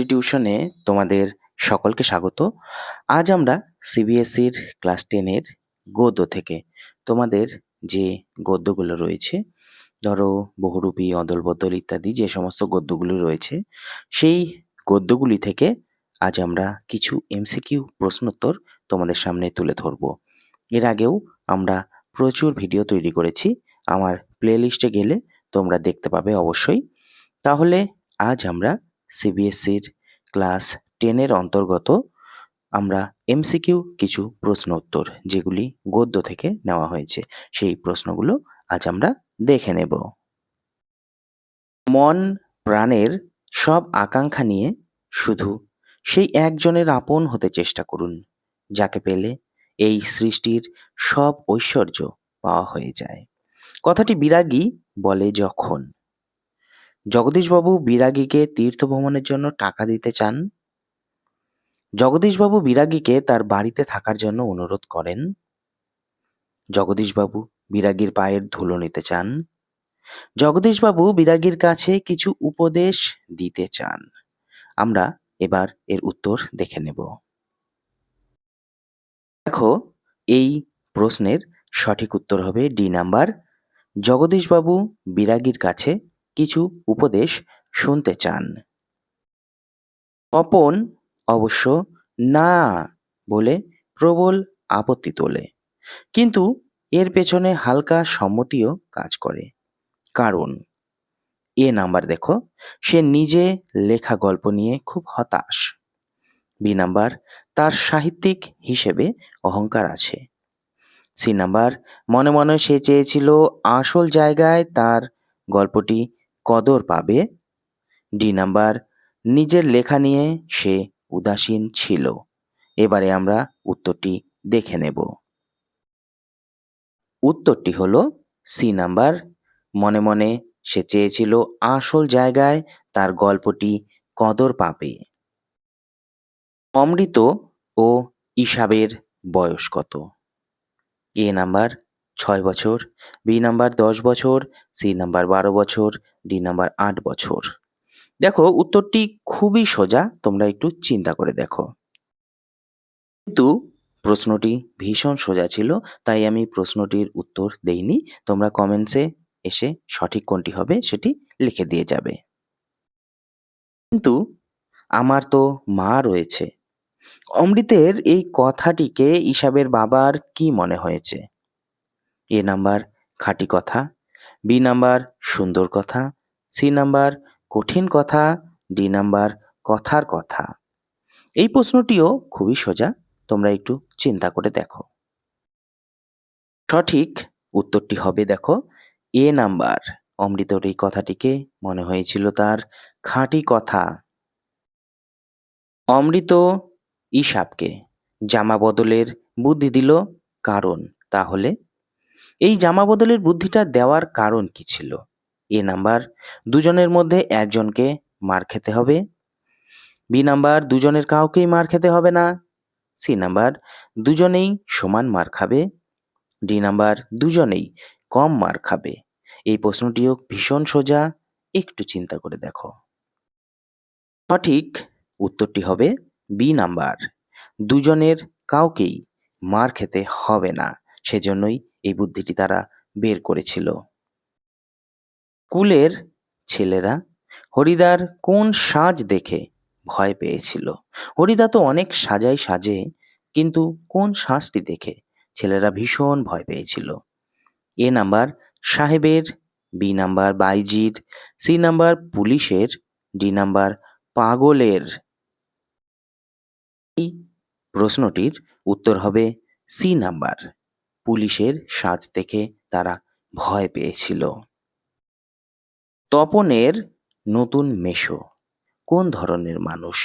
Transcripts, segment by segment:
টিউশনে তোমাদের সকলকে স্বাগত। আজ আমরা সিবিএসইর ক্লাস 10 এর গদ্য থেকে তোমাদের যে গদ্যগুলো রয়েছে, ধরো বহুরূপী, অদল-বদল ইত্যাদি যে সমস্ত গদ্যগুলি রয়েছে, সেই গদ্যগুলি থেকে আজ আমরা কিছু এমসিকিউ প্রশ্নোত্তর তোমাদের সামনে তুলে ধরব। এর আগেও আমরা প্রচুর ভিডিও তৈরি করেছি। আমার প্লেলিস্টে গেলে তোমরা দেখতে পাবে অবশ্যই। তাহলে আজ আমরা সিবিএসইর ক্লাস 10 এর অন্তর্গত আমরা এমসিকিউ কিছু প্রশ্ন উত্তর যেগুলি গদ্য থেকে নেওয়া হয়েছে, সেই প্রশ্নগুলো আজ আমরা দেখে নেব। মন প্রাণের সব আকাঙ্ক্ষা নিয়ে শুধু সেই একজনের আপন হতে চেষ্টা করুন, যাকে পেলে এই সৃষ্টির সব ঐশ্বর্য পাওয়া হয়ে যায়। কথাটি বিরাগী বলে যখন জগদীশবাবু বিরাগীকে তীর্থভ্রমণের জন্য টাকা দিতে চান, জগদীশবাবু বিরাগীকে তার বাড়িতে থাকার জন্য অনুরোধ করেন, জগদীশবাবু বিরাগীর পায়ের ধুলো নিতে চান, জগদীশবাবু বিরাগীর কাছে কিছু উপদেশ দিতে চান। আমরা এবার এর উত্তর দেখে নেব। দেখো, এই প্রশ্নের সঠিক উত্তর হবে ডি নাম্বার। জগদীশবাবু বিরাগীর কাছে কিছু উপদেশ শুনতে চান। তপন অবশ্য না বলে প্রবল আপত্তি তোলে, কিন্তু এর পেছনে হালকা সম্মতিও কাজ করে। কারণ এ নাম্বার দেখো, সে নিজে লেখা গল্প নিয়ে খুব হতাশ। বি নাম্বার, তার সাহিত্যিক হিসেবে অহংকার আছে। সি নাম্বার, মনে মনে সে চেয়েছিল আসল জায়গায় তার গল্পটি কদর পাবে। ডি নাম্বার, নিজের লেখা নিয়ে সে উদাসীন ছিল। এবারে আমরা উত্তরটি দেখে নেব। উত্তরটি হলো সি নাম্বার। মনে মনে সে চেয়েছিল আসল জায়গায় তার গল্পটি কদর পাবে। অমৃত ও ইসাবের বয়স কত? এ নাম্বার 6 বছর, বি নাম্বার 10 বছর, সি নাম্বার 12 বছর, ডি নাম্বার 8 বছর। দেখো, উত্তরটি খুবই সোজা, তোমরা একটু চিন্তা করে দেখো। কিন্তু প্রশ্নটি ভীষণ সোজা ছিল, তাই আমি প্রশ্নটির উত্তর দেইনি। তোমরা কমেন্টসে এসে সঠিক কোনটি হবে সেটি লিখে দিয়ে যাবে। কিন্তু আমার তো মা রয়েছে। অমৃতের এই কথাটিকে ইসাবের বাবার কি মনে হয়েছে? এ নাম্বার খাঁটি কথা, বি নাম্বার সুন্দর কথা, সি নাম্বার কঠিন কথা, ডি নাম্বার কথার কথা। এই প্রশ্নটিও খুবই সোজা, তোমরা একটু চিন্তা করে দেখো। সঠিক উত্তরটি হবে দেখো এ নাম্বার। অমৃতর এই কথাটিকে মনে হয়েছিল তার খাঁটি কথা। অমৃত ইসাবকে জামা বদলের বুদ্ধি দিল, কারণ তাহলে এই জামা বদলের বুদ্ধিটা দেওয়ার কারণ কি ছিল? এ নাম্বার, দুজনের মধ্যে একজনকে মার খেতে হবে। বি নাম্বার, দুজনের কাউকেই মার খেতে হবে না। সি নাম্বার, দুজনেই সমান মার খাবে। ডি নাম্বার, দুজনেই কম মার খাবে। এই প্রশ্নটিও ভীষণ সোজা, একটু চিন্তা করে দেখো। সঠিক উত্তরটি হবে বি নাম্বার। দুজনের কাউকেই মার খেতে হবে না, সেজন্যই এই বুদ্ধিটি তারা বের করেছিল। স্কুলের ছেলেরা হরিদার কোন সাজ দেখে ভয় পেয়েছিল? হরিদা তো অনেক সাজাই সাজে, কিন্তু কোন সাজটি দেখে ছেলেরা ভীষণ ভয় পেয়েছিল? এ নাম্বার সাহেবের, বি নাম্বার বাইজির, সি নাম্বার পুলিশের, ডি নাম্বার পাগলের। এই প্রশ্নটির উত্তর হবে সি নাম্বার। পুলিশের সাজ দেখে তারা ভয় পেয়েছিল। তপনের নতুন মেশো কোন ধরনের মানুষ?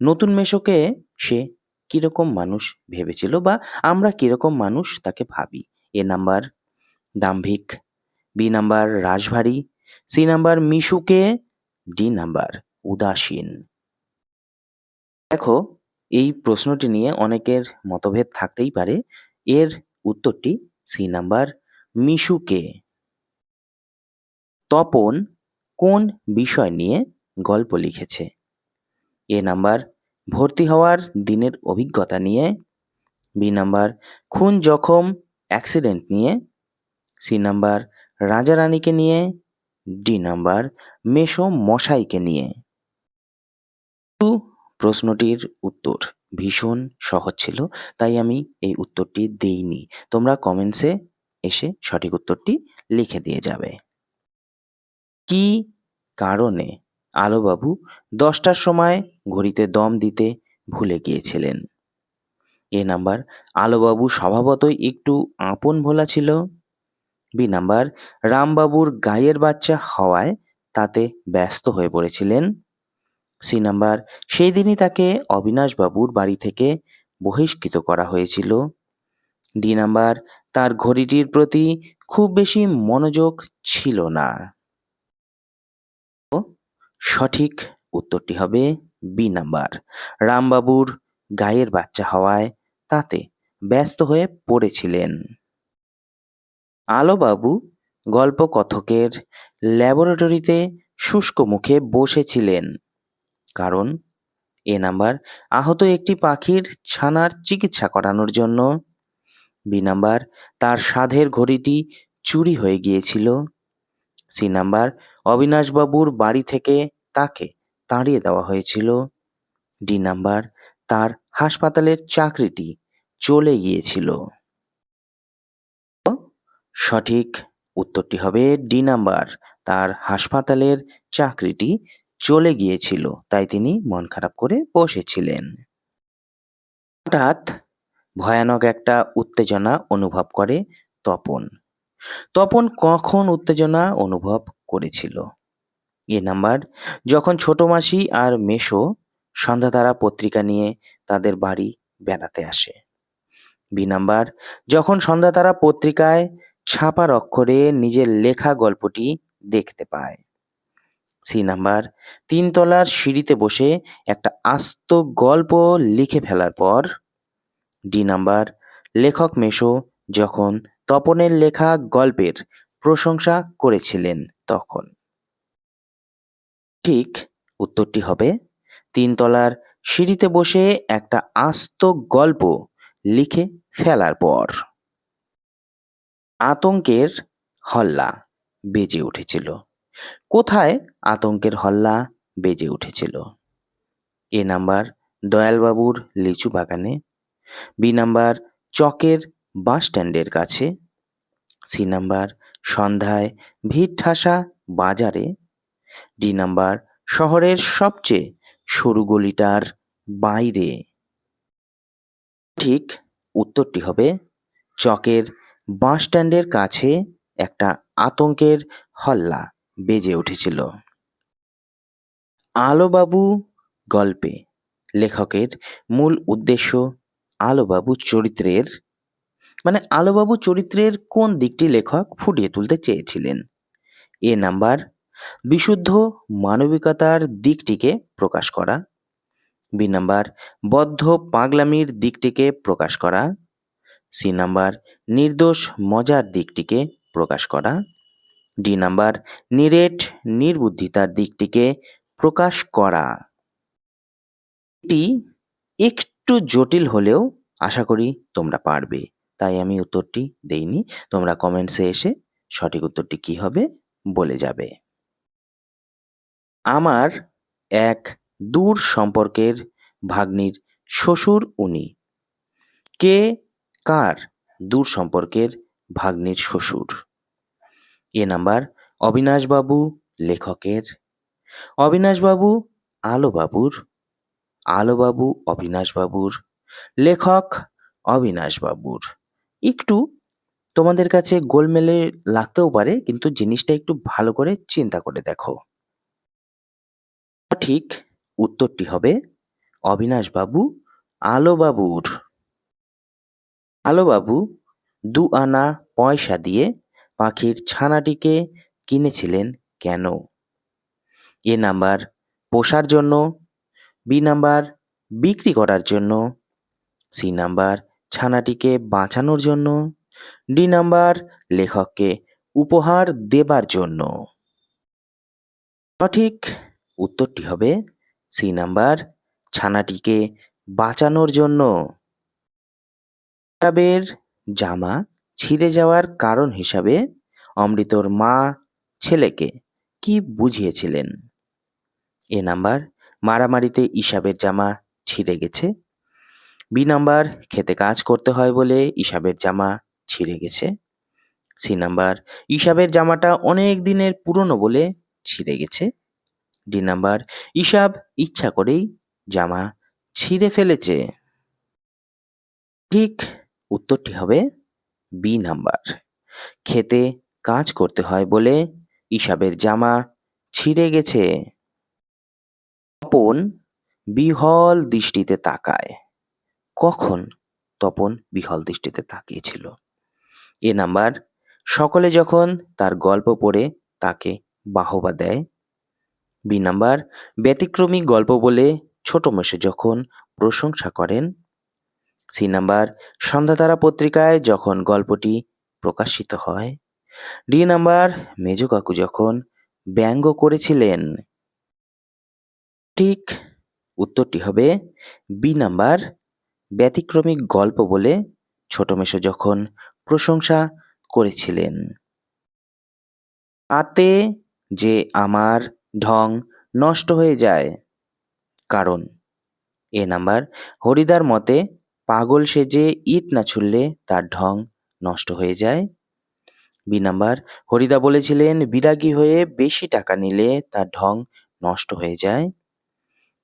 নতুন মেশোকে সে কিরকম মানুষ ভেবেছিল, বা আমরা কিরকম মানুষ তাকে ভাবি? এ নাম্বার দাম্ভিক, বি নাম্বার রাশভারী, সি নাম্বার মিশুকে, ডি নাম্বার উদাসীন। দেখো, এই প্রশ্নটি নিয়ে অনেকের মতভেদ থাকতেই পারে। এর উত্তরটি সি নাম্বার মিশুকে। তপন কোন বিষয় নিয়ে গল্প লিখেছে? এ নাম্বার ভর্তি হওয়ার দিনের অভিজ্ঞতা নিয়ে। বি নাম্বার খুন জখম অ্যাক্সিডেন্ট নিয়ে। সি নাম্বার রাজা রানীকে নিয়ে। ডি নাম্বার মেসো মশাইকে নিয়ে। প্রশ্নটির উত্তর ভীষণ সহজ ছিল, তাই আমি এই উত্তরটি দেইনি। তোমরা কমেন্টসে এসে সঠিক উত্তরটি লিখে দিয়ে যাবে। কি কারণে আলোবাবু 10টার সময় ঘড়িতে দম দিতে ভুলে গিয়েছিলেন? এ নাম্বার আলোবাবু স্বভাবতই একটু আপন ভোলা ছিল। বি নাম্বার রামবাবুর গাইয়ের বাচ্চা হওয়ায় তাতে ব্যস্ত হয়ে পড়েছিলেন। সি নাম্বার সেই দিনই তাকে অবিনাশবাবুর বাড়ি থেকে বহিষ্কৃত করা হয়েছিল। ডি নাম্বার তার ঘড়িটির প্রতি খুব বেশি মনোযোগ ছিল না। সঠিক উত্তরটি হবে বি নাম্বার রামবাবুর গায়ের বাচ্চা হওয়ায় তাতে ব্যস্ত হয়ে পড়েছিলেন। আলোবাবু গল্পকথকের ল্যাবরেটরিতে শুষ্ক মুখে বসেছিলেন কারণ এ নাম্বার আহত একটি পাখির ছানার চিকিৎসা করানোর জন্য। বি নাম্বার তার সাধের ঘড়িটি চুরি হয়ে গিয়েছিল। সি নাম্বার অবিনাশবাবুর বাড়ি থেকে তাকে তাড়িয়ে দেওয়া হয়েছিল। ডি নাম্বার তার হাসপাতালের চাকরিটি চলে গিয়েছিল। সঠিক উত্তরটি হবে ডি নাম্বার তার হাসপাতালের চাকরিটি চলে গিয়েছিল, তাই তিনি মন খারাপ করে বসেছিলেন। হঠাৎ ভয়ানক একটা উত্তেজনা অনুভব করে তপন। তপন কখন উত্তেজনা অনুভব করেছিল? এ নাম্বার যখন ছোট মাসি আর মেসো সন্ধ্যাতারা পত্রিকা নিয়ে তাদের বাড়ি বেড়াতে আসে। বি নাম্বার যখন সন্ধ্যাতারা পত্রিকায় ছাপার অক্ষরে নিজের লেখা গল্পটি দেখতে পায়। সি নাম্বার 3তলার সিঁড়িতে বসে একটা আস্ত গল্প লিখে ফেলার পর। ডি নাম্বার লেখক মেসো যখন তপনের লেখা গল্পের প্রশংসা করেছিলেন তখন। ঠিক উত্তরটি হবে 3তলার সিঁড়িতে বসে একটা আস্ত গল্প লিখে ফেলার পর। আতঙ্কের হল্লা বেজে উঠেছিল। কোথায় আতঙ্কের হল্লা বেজে উঠেছিল? এ নাম্বার দয়ালবাবুর লিচু বাগানে। বি নাম্বার চকের বাস স্ট্যান্ডের কাছে। সি নাম্বার সন্ধ্যায় ভিড় ঠাসা বাজারে। ডি নাম্বার শহরের সবচেয়ে সরু গলিটার বাইরে। ঠিক উত্তরটি হবে চকের বাস স্ট্যান্ডের কাছে একটা আতঙ্কের হল্লা বেজে উঠেছিল। আলোবাবু গল্পে লেখকের মূল উদ্দেশ্য আলোবাবু চরিত্রের আলোবাবু চরিত্রের কোন দিকটি লেখক ফুটিয়ে তুলতে চেয়েছিলেন? এ নাম্বার বিশুদ্ধ মানবিকতার দিকটিকে প্রকাশ করা। বি নাম্বার বদ্ধ পাগলামির দিকটিকে প্রকাশ করা। সি নাম্বার নির্দোষ মজার দিকটিকে প্রকাশ করা। ডি নাম্বার নিরেট নির্বুদ্ধিতার দিকটিকে প্রকাশ করা। এটি একটু জটিল হলেও আশা করি তোমরা পারবে, তাই আমি উত্তরটি দেইনি। তোমরা কমেন্টসে এসে সঠিক উত্তরটি কি হবে বলে যাবে। আমার এক দূর সম্পর্কের ভাগ্নির শ্বশুর উনি। কে কার দূর সম্পর্কের ভাগ্নির শ্বশুর? এ নাম্বার অবিনাশবাবু লেখকের। অবিনাশবাবু আলোবাবুর। আলোবাবু অবিনাশবাবুর। লেখক অবিনাশবাবুর। একটু তোমাদের কাছে গোলমেলে লাগতেও পারে, কিন্তু জিনিসটা একটু ভালো করে চিন্তা করে দেখো। ঠিক উত্তরটি হবে অবিনাশবাবু আলোবাবুর। আলোবাবু 2 আনা পয়সা দিয়ে পাখির ছানাটিকে কিনেছিলেন কেন? এ নাম্বার পোষার জন্য। বি নাম্বার বিক্রি করার জন্য। সি নাম্বার ছানাটিকে বাঁচানোর জন্য। ডি নাম্বার লেখককে উপহার দেবার জন্য। সঠিক উত্তরটি হবে সি নাম্বার ছানাটিকে বাঁচানোর জন্য। ইসাবের জামা ছিঁড়ে যাওয়ার কারণ হিসাবে অমৃতর মা ছেলেকে কি বুঝিয়েছিলেন? এ নাম্বার, মারামারিতে ইসাবের জামা ছিঁড়ে গেছে। বি নাম্বার, খেতে কাজ করতে হয় বলে ইসাবের জামা ছিঁড়ে গেছে। সি নাম্বার, ইসাবের জামাটা অনেক দিনের পুরনো বলে ছিঁড়ে গেছে। ডি নাম্বার, ইসাব ইচ্ছা করেই জামা ছিঁড়ে ফেলেছে। ঠিক উত্তরটি হবে বি নাম্বার, খেতে কাজ করতে হয় বলে ইসাবের জামা ছিঁড়ে গেছে। তপন বিহল দৃষ্টিতে তাকায়। কখন তপন বিহল দৃষ্টিতে তাকিয়েছিল? এ নাম্বার, সকলে যখন তার গল্প পড়ে তাকে বাহবা দেয়। বি নাম্বার, ব্যতিক্রমী গল্প বলে ছোট মেশো যখন প্রশংসা করেন। সি নাম্বার, সন্ধ্যাতারা পত্রিকায় যখন গল্পটি প্রকাশিত হয়। ডি নাম্বার, মেজ কাকু যখন ব্যঙ্গ করেছিলেন। ঠিক উত্তরটি হবে বি নাম্বার, ব্যতিক্রমী গল্প বলে ছোট মেশো যখন প্রশংসা করেছিলেন। তাতে যে আমার ঢং নষ্ট হয়ে যায়। কারণ? এ নাম্বার, হরিদার মতে পাগল সেজে ইট না ছুড়লে তার ঢং নষ্ট হয়ে যায়। বি নাম্বার, হরিদা বলেছিলেন বিরাগী হয়ে বেশি টাকা নিলে তার ঢং নষ্ট হয়ে যায়।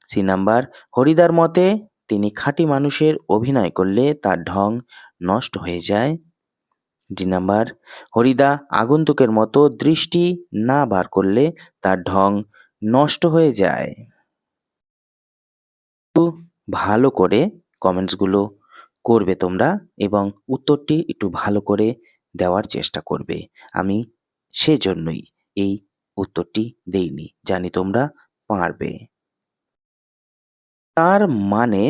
সি নাম্বার, হরিদার মতে তিনি খাঁটি মানুষের অভিনয় করলে তার ঢং নষ্ট হয়ে যায়। ডি নাম্বার, হরিদা আগন্তুকের মতো দৃষ্টি না বার করলে তার ঢং নষ্ট হয়ে যায়। একটু ভালো করে কমেন্টসগুলো করবে তোমরা এবং উত্তরটি একটু ভালো করে দেওয়ার চেষ্টা করবে। আমি সেজন্যই এই উত্তরটি দেইনি, জানি তোমরা পারবে। তার মানে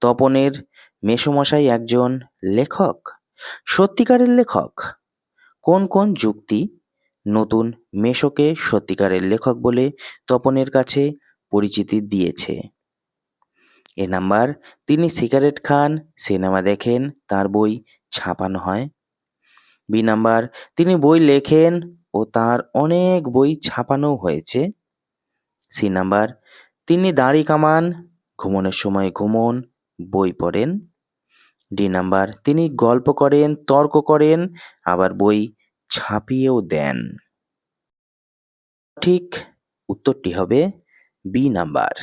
তপনের মেসোমশাই একজন লেখক, সত্যিকারের লেখক। কোন কোন যুক্তি নতুন মেসোকে সত্যিকারের লেখক বলে তপনের কাছে পরিচিতি দিয়েছে? এ নাম্বার, তিনি সিগারেট খান, সিনেমা দেখেন, তার বই ছাপানো হয়। বি নাম্বার, তিনি বই লেখেন ও তার অনেক বই ছাপানো হয়েছে। সি নাম্বার, তিনি দাড়ি কামান, ঘুমনের সময় ঘুমন, বই পড়েন। ডি নাম্বার, তিনি গল্প করেন, তর্ক করেন, আবার বই ছাপিয়েও দেন। ঠিক উত্তরটি হবে বি নাম্বার,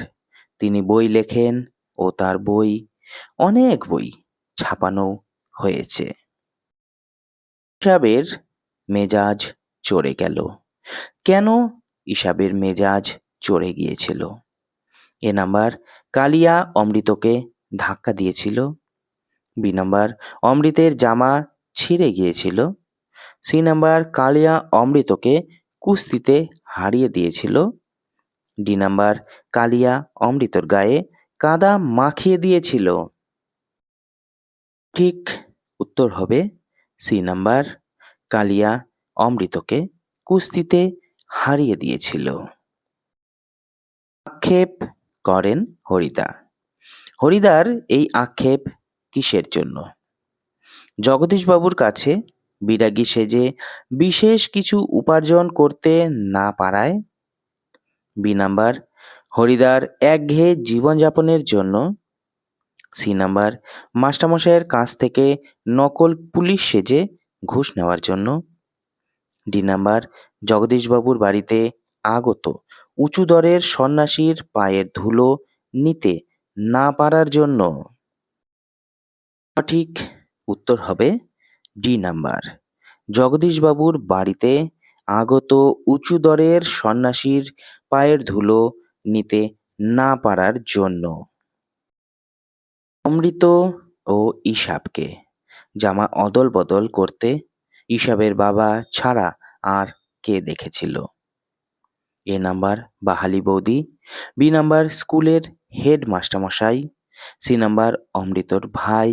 তিনি বই লেখেন ও তার বই, অনেক বই ছাপানো হয়েছে। ইসাবের মেজাজ চড়ে গেল। কেন ইসাবের মেজাজ চড়ে গিয়েছিল? এ নাম্বার, কালিয়া অমৃতকে ধাক্কা দিয়েছিল। বি নাম্বার, অমৃতের জামা ছিঁড়ে গিয়েছিল। সি নাম্বার, কালিয়া অমৃতকে কুস্তিতে হারিয়ে দিয়েছিল। ডি নাম্বার, কালিয়া অমৃতর গায়ে কাদা মাখিয়ে দিয়েছিল। ঠিক উত্তর হবে সি নাম্বার, কালিয়া অমৃতকে কুস্তিতে হারিয়ে দিয়েছিল। আক্ষেপ করেন হরিদা। হরিদার এই আক্ষেপ কিসের জন্য? জগদীশবাবুর কাছে বিরাগী সেজে বিশেষ কিছু উপার্জন করতে না পারায়। বি নাম্বার, হরিদার একঘেয়ে জীবনযাপনের জন্য। সি নাম্বার, মাস্টারমশাইয়ের কাছ থেকে নকল পুলিশ সেজে ঘুষ নেওয়ার জন্য। ডি নাম্বার, জগদীশবাবুর বাড়িতে আগত উঁচু দরের সন্ন্যাসীর পায়ের ধুলো নিতে না পারার জন্য। সঠিক উত্তর হবে ডি নাম্বার, জগদীশবাবুর বাড়িতে আগত উঁচু দরের সন্ন্যাসীর পায়ের ধুলো নিতে না পারার জন্য। অমৃত ও ইসাবকে জামা অদল বদল করতে ইসাবের বাবা ছাড়া আর কে দেখেছিল? এ নাম্বার, বাহালি বৌদি। বি নাম্বার, স্কুলের হেড মাস্টারমশাই। সি নাম্বার, অমৃতর ভাই।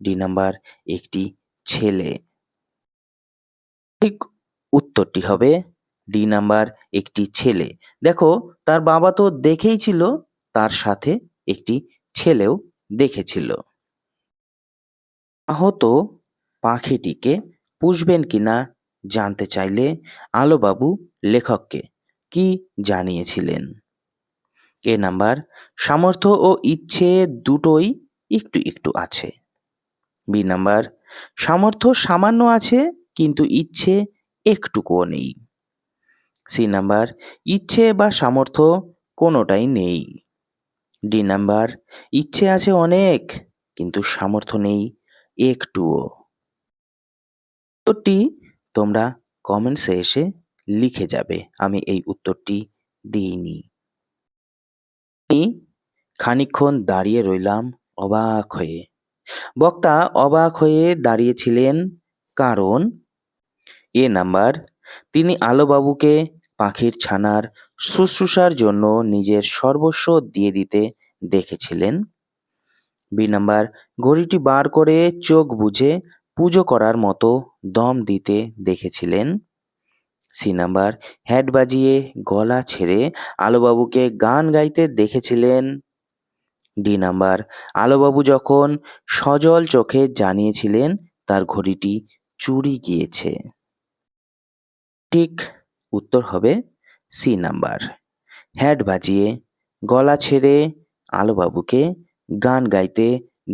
ডি নাম্বার, একটি ছেলে। ঠিক উত্তরটি হবে ডি নাম্বার, একটি ছেলে। দেখো, তার বাবা তো দেখেই ছিল তার সাথে একটি ছেলেও দেখেছিল। আহত পাখিটিকে পুষবেন কিনা জানতে চাইলে আলোবাবু লেখককে কি জানিয়েছিলেন? এ নাম্বার, সামর্থ্য ও ইচ্ছে দুটোই একটু একটু আছে। বি নাম্বার, সামর্থ্য সামান্য আছে কিন্তু ইচ্ছে একটুকুও নেই। সি নাম্বার, ইচ্ছে বা সামর্থ্য কোনোটাই নেই। ডি নাম্বার, ইচ্ছে আছে অনেক কিন্তু সামর্থ্য নেই একটুও। উত্তরটি তোমরা কমেন্টসে এসে লিখে যাবে, আমি এই উত্তরটি দিইনি। আমি খানিকক্ষণ দাঁড়িয়ে রইলাম অবাক হয়ে। বক্তা অবাক হয়ে দাঁড়িয়েছিলেন কারণ এ নাম্বার, তিনি আলোবাবুকে পাখির ছানার শুশ্রূষার জন্য নিজের সর্বস্ব দিয়ে দিতে দেখেছিলেন। বি নাম্বার, ঘড়িটি বার করে চোখ বুজে পুজো করার মতো দম দিতে দেখেছিলেন। সি নাম্বার, হ্যাট বাজিয়ে গলা ছেড়ে আলোবাবুকে গান গাইতে দেখেছিলেন। ডি নাম্বার, আলোবাবু যখন সজল চোখে জানিয়েছিলেন তার ঘড়িটি চুরি গিয়েছে। ঠিক উত্তর হবে সি নাম্বার, হ্যাট বাজিয়ে গলা ছেড়ে আলোবাবুকে গান গাইতে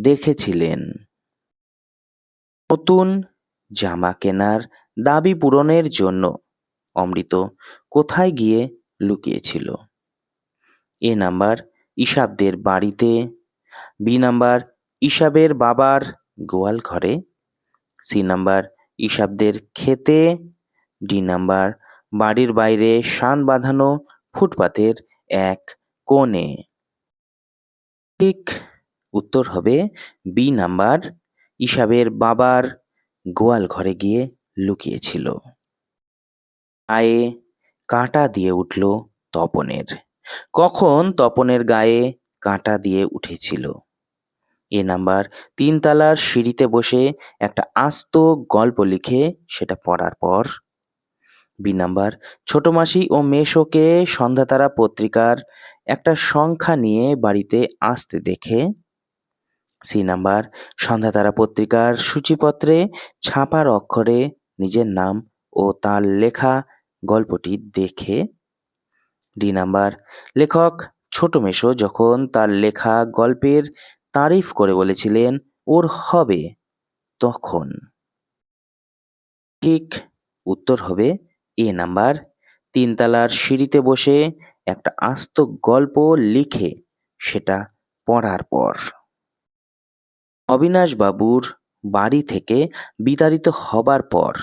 দেখেছিলেন। নতুন জামা কেনার দাবি পূরণের জন্য অমৃত কোথায় গিয়ে লুকিয়েছিল? এ নাম্বার, ইসাবদের বাড়িতে। বি নাম্বার, ইসাবের বাবার গোয়াল ঘরে। সি নাম্বার, ইসাবদের ক্ষেতে। ডি নাম্বার, বাড়ির বাইরে শান বাঁধানো ফুটপাতের এক কোণে। ঠিক উত্তর হবে বি নাম্বার, ইসাবের বাবার গোয়াল ঘরে গিয়ে লুকিয়েছিল। গায়ে কাঁটা দিয়ে উঠল তপনের। কখন তপনের গায়ে কাঁটা দিয়ে উঠেছিল? এ নাম্বার, 3 তলার সিঁড়িতে বসে একটা আস্ত গল্প লিখে সেটা পড়ার পর। বি নাম্বার, ছোট মাসি ও মেসোকে সন্ধ্যাতারা পত্রিকার একটা সংখ্যা নিয়ে বাড়িতে আসতে দেখে। সি নাম্বার, সন্ধ্যাতারা পত্রিকার সূচিপত্রে ছাপার অক্ষরে নিজের নাম ও তার লেখা গল্পটি দেখে। ডি নাম্বার, লেখক ছোট মেসো যখন তার লেখা গল্পের তারিফ করে বলেছিলেন ওর হবে তখন। ঠিক উত্তর হবে এ নাম্বার, 3 তলার সিঁড়িতে বসে একটা আস্ত গল্প লিখে সেটা পড়ার পর। অবিনাশবাবুর বাড়ি থেকে বিতাড়িত হবার পর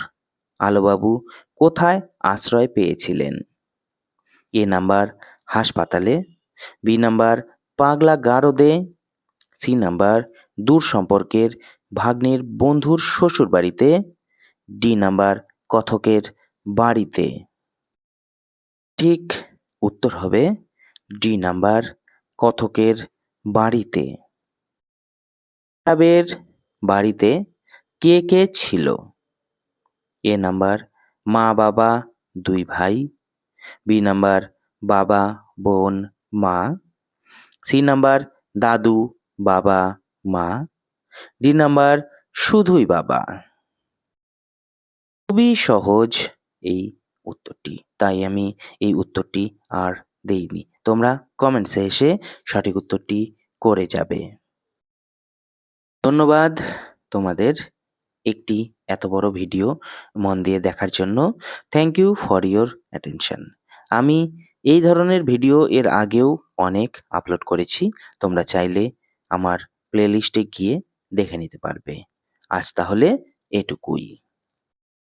আলোবাবু কোথায় আশ্রয় পেয়েছিলেন? এ নাম্বার, হাসপাতালে। বি নাম্বার, পাগলা গারদে। সি নাম্বার, দূর সম্পর্কের ভাগ্নির বন্ধুর শ্বশুর বাড়িতে। ডি নাম্বার, কথকের বাড়িতে। ঠিক উত্তর হবে ডি নাম্বার, কথকের বাড়িতে। ইসাবের বাড়িতে কে কে ছিল? এ নাম্বার, মা বাবা 2 ভাই। বি নাম্বার, বাবা বোন মা। সি নাম্বার, দাদু বাবা মা। ডি নাম্বার, শুধুই বাবা। খুবই সহজ এই উত্তরটি, তাই আমি এই উত্তরটি আর দেইনি। তোমরা কমেন্টসে এসে সঠিক উত্তরটি করে যাবে। ধন্যবাদ তোমাদের একটি এত বড় ভিডিও মন দিয়ে দেখার জন্য। Thank you for your attention. আমি এই ধরনের ভিডিও এর আগেও অনেক আপলোড করেছি, তোমরা চাইলে আমার প্লেলিস্টে গিয়ে দেখে নিতে পারবে। আজ তাহলে এটুকুই।